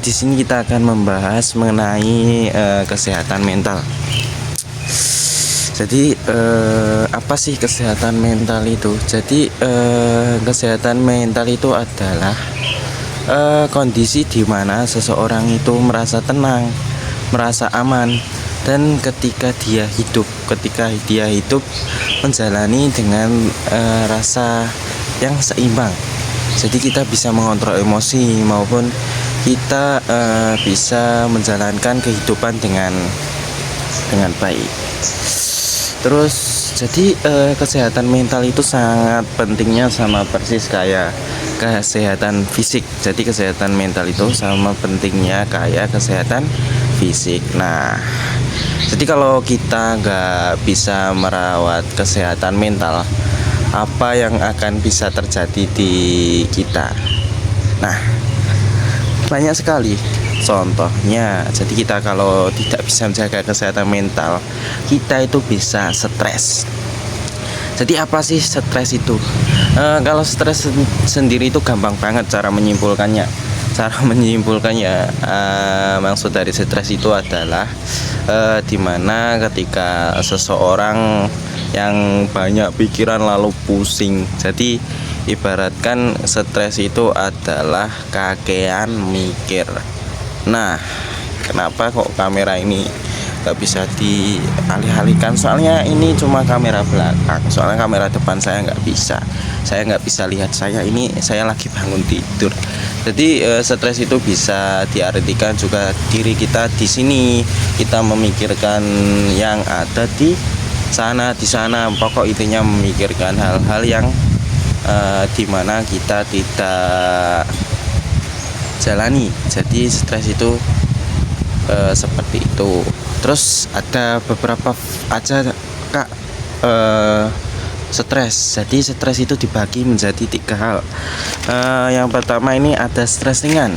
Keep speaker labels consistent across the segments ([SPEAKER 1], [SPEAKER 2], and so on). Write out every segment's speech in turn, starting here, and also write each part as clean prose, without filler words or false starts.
[SPEAKER 1] Di sini kita akan membahas mengenai kesehatan mental. Jadi apa sih kesehatan mental itu? Jadi kesehatan mental itu adalah kondisi di mana seseorang itu merasa tenang, merasa aman, dan ketika dia hidup menjalani dengan rasa yang seimbang. Jadi kita bisa mengontrol emosi maupun kita bisa menjalankan kehidupan dengan baik. Terus jadi kesehatan mental itu sangat pentingnya, sama persis kayak kesehatan fisik. Jadi kesehatan mental itu sama pentingnya kayak kesehatan fisik. Nah, jadi kalau kita nggak bisa merawat kesehatan mental, apa yang akan bisa terjadi di kita? Nah, banyak sekali contohnya. Jadi kita kalau tidak bisa menjaga kesehatan mental, kita itu bisa stres. Jadi apa sih stres itu? Kalau stres sendiri itu gampang banget cara menyimpulkannya. Maksud dari stres itu adalah dimana ketika seseorang yang banyak pikiran lalu pusing. Jadi ibaratkan stres itu adalah kakean mikir. Nah, kenapa kok kamera ini gak bisa dialih-alihkan? Soalnya ini cuma kamera belakang, soalnya kamera depan saya nggak bisa lihat saya lagi bangun tidur. Jadi stres itu bisa diartikan juga diri kita di sini, kita memikirkan yang ada di sana, pokok intinya memikirkan hal-hal yang dimana kita tidak jalani. Jadi stres itu seperti itu. Terus ada beberapa aja kak stres. Jadi stres itu dibagi menjadi 3 hal. Yang pertama ini ada stres ringan.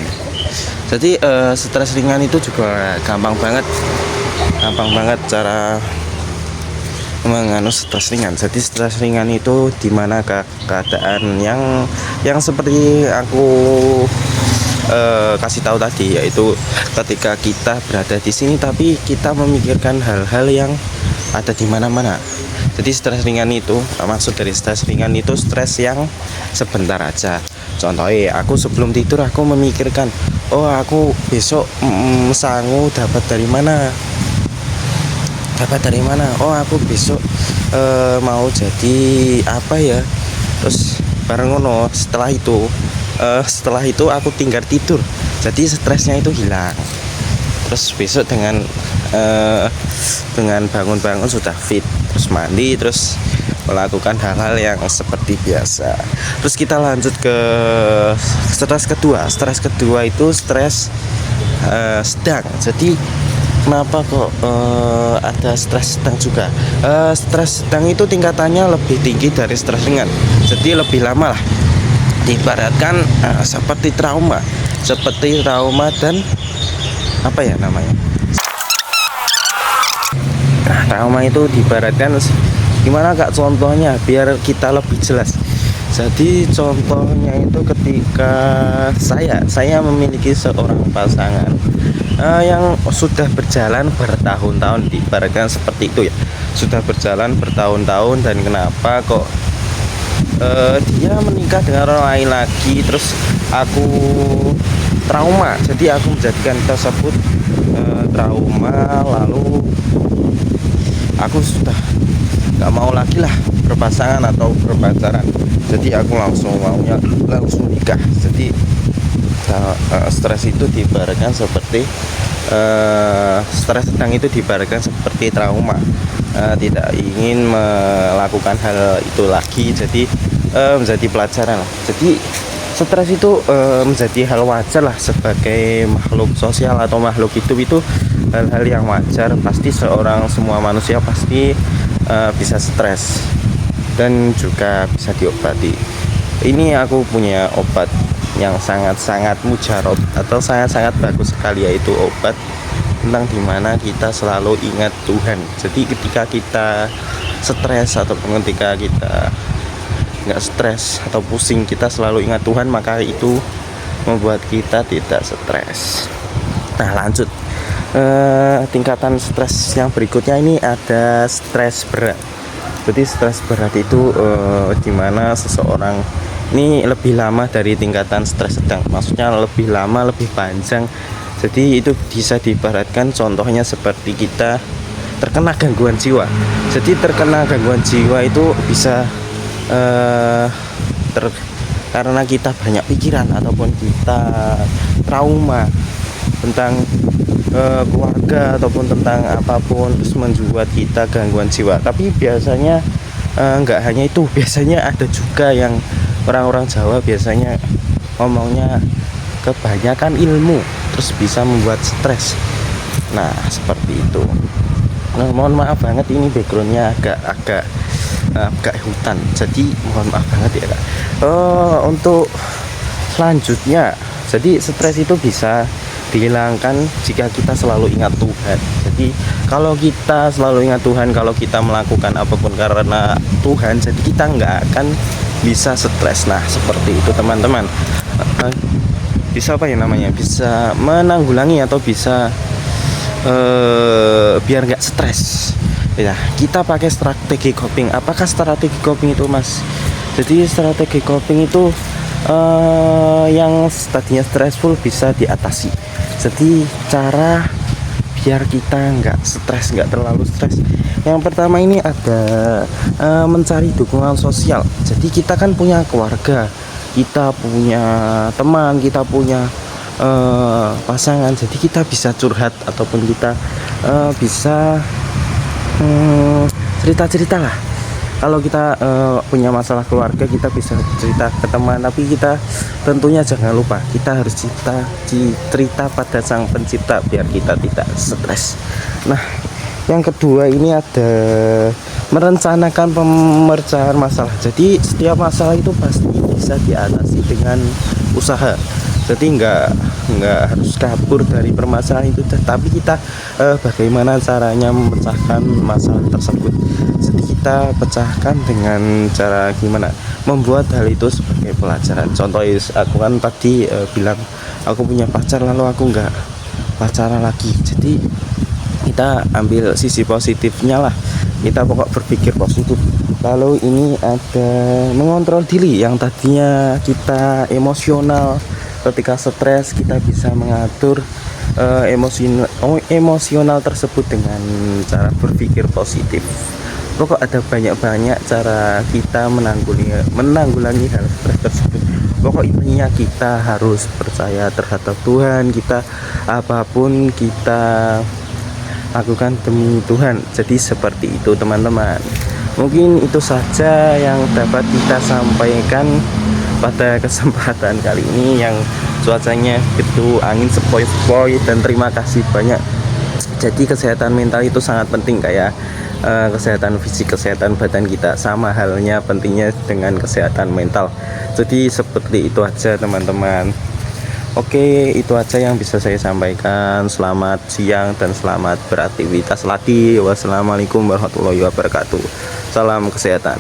[SPEAKER 1] Jadi stres ringan itu juga gampang banget cara menganu stres ringan. Jadi stres ringan itu dimana keadaan yang seperti aku kasih tahu tadi, yaitu ketika kita berada di sini tapi kita memikirkan hal-hal yang ada di mana-mana. Jadi stres ringan itu, maksud dari stres ringan itu stres yang sebentar aja. Contohnya, aku sebelum tidur aku memikirkan, oh aku besok sangu dapat dari mana, oh aku besok mau jadi apa ya. Terus bareng ngono, setelah itu aku tinggal tidur, jadi stresnya itu hilang. Terus besok dengan bangun-bangun sudah fit, terus mandi, terus melakukan hal-hal yang seperti biasa. Terus kita lanjut ke stres kedua itu stres sedang. Jadi kenapa kok ada stres sedang juga? Stres sedang itu tingkatannya lebih tinggi dari stres ringan, jadi lebih lama lah. Diibaratkan seperti trauma dan apa ya namanya? Nah, trauma itu diibaratkan gimana kak contohnya biar kita lebih jelas. Jadi contohnya itu ketika saya memiliki seorang pasangan yang sudah berjalan bertahun-tahun, diibaratkan seperti itu ya. Sudah berjalan bertahun-tahun, dan kenapa kok dia menikah dengan orang lain lagi, terus aku trauma. Jadi aku menjadikan tersebut trauma, lalu aku sudah gak mau lagi lah berpasangan atau berpacaran. Jadi aku langsung nikah. Jadi stres itu diibaratkan seperti stres sedang itu diibaratkan seperti trauma, tidak ingin melakukan hal itu lagi, jadi menjadi pelajaran. Jadi stres itu menjadi hal wajar lah sebagai makhluk sosial atau makhluk hidup. Itu hal-hal yang wajar, pasti semua manusia pasti bisa stres dan juga bisa diobati. Ini aku punya obat yang sangat-sangat mujarab atau sangat-sangat bagus sekali, yaitu obat tentang dimana kita selalu ingat Tuhan. Jadi ketika kita stres ataupun ketika kita nggak stres atau pusing, kita selalu ingat Tuhan, maka itu membuat kita tidak stres. Nah, lanjut. Tingkatan stres yang berikutnya ini ada stres berat. Jadi stres berat itu dimana seseorang ini lebih lama dari tingkatan stres sedang, maksudnya lebih lama, lebih panjang. Jadi itu bisa diibaratkan contohnya seperti kita terkena gangguan jiwa. Jadi terkena gangguan jiwa itu bisa karena kita banyak pikiran ataupun kita trauma tentang keluarga ataupun tentang apapun, terus membuat kita gangguan jiwa. Tapi biasanya nggak hanya itu, biasanya ada juga yang orang-orang Jawa biasanya ngomongnya kebanyakan ilmu terus bisa membuat stres. Nah, seperti itu. Nah, mohon maaf banget ini backgroundnya agak hutan, jadi mohon maaf banget ya Kak. Untuk selanjutnya, jadi stres itu bisa dihilangkan jika kita selalu ingat Tuhan. Jadi kalau kita selalu ingat Tuhan, kalau kita melakukan apapun karena Tuhan, jadi kita nggak akan bisa stres. Nah, seperti itu teman-teman. Bisa apa ya namanya, bisa menanggulangi atau bisa biar nggak stres ya, kita pakai strategi coping. Apakah strategi coping itu, Mas? Jadi strategi coping itu yang tadinya stressful bisa diatasi. Jadi cara biar kita nggak stres, nggak terlalu stres, yang pertama ini ada mencari dukungan sosial. Jadi kita kan punya keluarga, kita punya teman, kita punya pasangan, jadi kita bisa curhat ataupun kita bisa cerita-cerita lah. Kalau kita punya masalah keluarga, kita bisa cerita ke teman, tapi kita tentunya jangan lupa kita harus cerita pada Sang Pencipta biar kita tidak stres. Nah, yang kedua ini ada merencanakan pemecahan masalah. Jadi setiap masalah itu pasti bisa diatasi dengan usaha. Jadi nggak harus kabur dari permasalahan itu, tapi kita bagaimana caranya memecahkan masalah tersebut. Jadi kita pecahkan dengan cara gimana, membuat hal itu sebagai pelajaran. Contoh aku kan tadi bilang aku punya pacar lalu aku nggak pacaran lagi. Jadi kita ambil sisi positifnya lah, kita pokok berpikir positif. Lalu ini ada mengontrol diri, yang tadinya kita emosional. Ketika stres kita bisa mengatur emosional tersebut dengan cara berpikir positif. Pokok ada banyak cara kita menanggulangi hal stres tersebut. Pokok intinya kita harus percaya terhadap Tuhan. Kita apapun kita lakukan demi Tuhan. Jadi seperti itu teman-teman. Mungkin itu saja yang dapat kita sampaikan pada kesempatan kali ini, yang cuacanya itu angin sepoi-sepoi, dan terima kasih banyak. Jadi kesehatan mental itu sangat penting, kayak kesehatan fisik, kesehatan badan kita, sama halnya pentingnya dengan kesehatan mental. Jadi seperti itu aja teman-teman. Oke, itu aja yang bisa saya sampaikan. Selamat siang dan selamat beraktivitas lagi. Wassalamualaikum warahmatullahi wabarakatuh. Salam kesehatan.